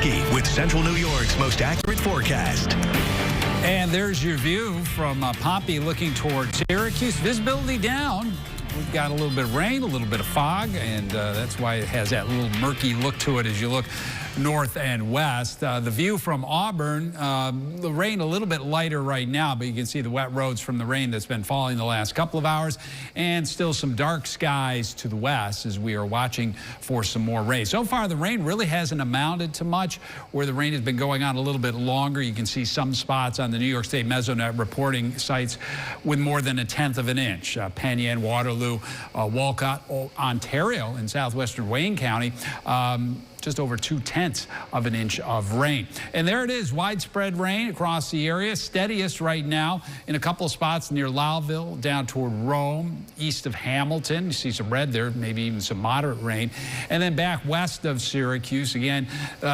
Teske with Central New York's most accurate forecast. And there's your view from Pompey looking toward Syracuse. Visibility down. We've got a little bit of rain, a little bit of fog, and that's why it has that little murky look to it as you look north and west. The view from Auburn, the rain a little bit lighter right now, but you can see the wet roads from the rain that's been falling the last couple of hours, and still some dark skies to the west as we are watching for some more rain. So far, the rain really hasn't amounted to much. Where the rain has been going on a little bit longer, you can see some spots on the New York State Mesonet reporting sites with more than 1/10 of an inch. Penn Yan, Waterloo, Walcott, Ontario, in southwestern Wayne County, just over 2/10 of an inch of rain. And there it is, widespread rain across the area. Steadiest right now in a couple of spots near Lowville, down toward Rome, east of Hamilton. You see some red there, maybe even some moderate rain. And then back west of Syracuse, again,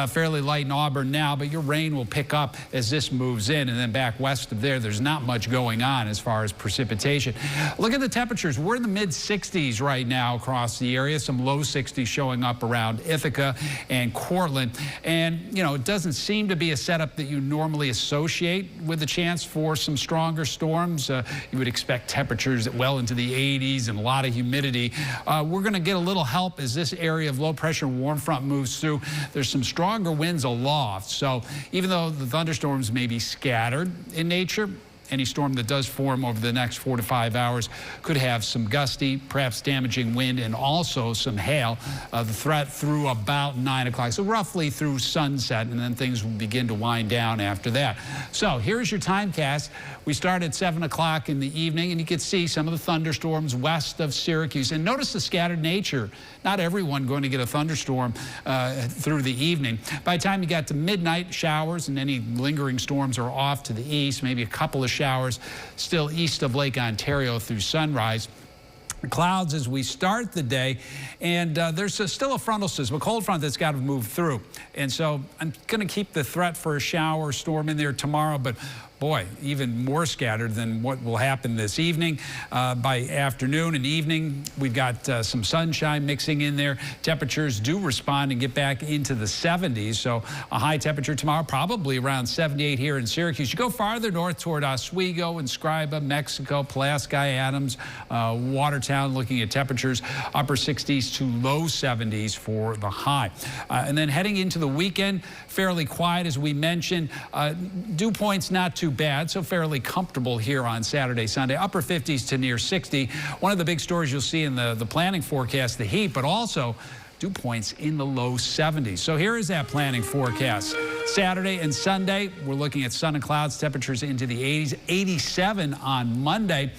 fairly light in Auburn now, but your rain will pick up as this moves in. And then back west of there, there's not much going on as far as precipitation. Look at the temperatures. We're in the mid-60s right now across the area. Some low 60s showing up around Ithaca and Cortland. And, you know, it doesn't seem to be a setup that you normally associate with a chance for some stronger storms. You would expect temperatures well into the 80s and a lot of humidity. We're going to get a little help as this area of low pressure warm front moves through. There's some stronger winds aloft. So even though the thunderstorms may be scattered in nature, any storm that does form over the next 4 to 5 hours could have some gusty, perhaps damaging wind, and also some hail. The threat through about 9 o'clock, so roughly through sunset, and then things will begin to wind down after that. So here's your timecast. We start at 7 o'clock in the evening, and you can see some of the thunderstorms west of Syracuse. And notice the scattered nature. Not everyone going to get a thunderstorm through the evening. By the time you got to midnight, showers and any lingering storms are off to the east, maybe a couple of showers still east of Lake Ontario through sunrise. Clouds as we start the day, and there's still a frontal system, a cold front that's got to move through. And so I'm going to keep the threat for a shower or storm in there tomorrow, but boy, even more scattered than what will happen this evening. By afternoon and evening, we've got some sunshine mixing in there. Temperatures do respond and get back into the 70s. So a high temperature tomorrow, probably around 78 here in Syracuse. You go farther north toward Oswego and Scriba, Mexico, Pulaski, Adams, Watertown, looking at temperatures upper 60s to low 70s for the high. And then heading into the weekend, fairly quiet as we mentioned. Dew points not too bad, so fairly comfortable here on Saturday, Sunday. Upper 50s to near 60. One of the big stories you'll see in the planning forecast, the heat, but also dew points in the low 70s. So here is that planning forecast. Saturday and Sunday, we're looking at sun and clouds, temperatures into the 80s, 87 on Monday.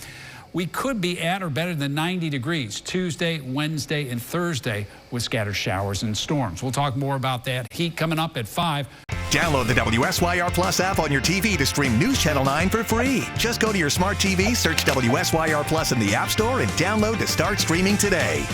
We could be at or better than 90 degrees Tuesday, Wednesday, and Thursday with scattered showers and storms. We'll talk more about that heat coming up at 5. Download the WSYR Plus app on your TV to stream News Channel 9 for free. Just go to your smart TV, search WSYR Plus in the App Store, and download to start streaming today.